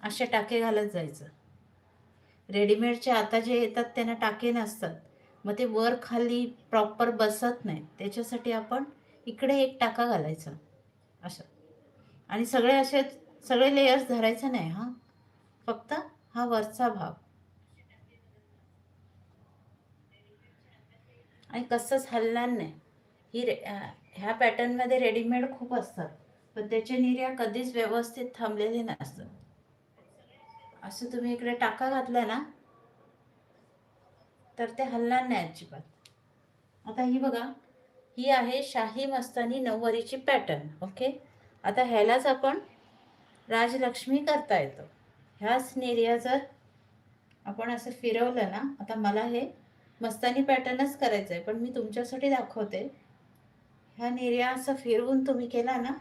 असे टाके घालत जायचं. रेडीमेडचे आता जे येतात त्यांना टाके नसतात, मग ते वर खाली प्रॉपर बसत नाही. त्याच्यासाठी आपण इकडे एक टाका घालायचा असं. आणि सगळे लेयर्स धरायचे नाही हां, फक्त हा वरचा भाग. आणि कसंच हलणार नाही. ह्या पॅटर्नमध्ये रेडीमेड खूप असतात, पण त्याच्या निर्या कधीच व्यवस्थित थांबलेले नसतात. असं तुम्ही इकडे टाका घातला ना तर ते हलणार नाही अजिबात. आता ही बघा, ही आहे शाही मस्तानी नऊवारीची पॅटर्न. ओके, आता ह्यालाच आपण राजलक्ष्मी करता येतो. ह्याच निर्या जर आपण असं फिरवलं ना, आता मला हे मस्तानी पॅटर्नच करायचं आहे, पण मी तुमच्यासाठी दाखवते. ह्या निर्या असं फिरवून तुम्ही केला ना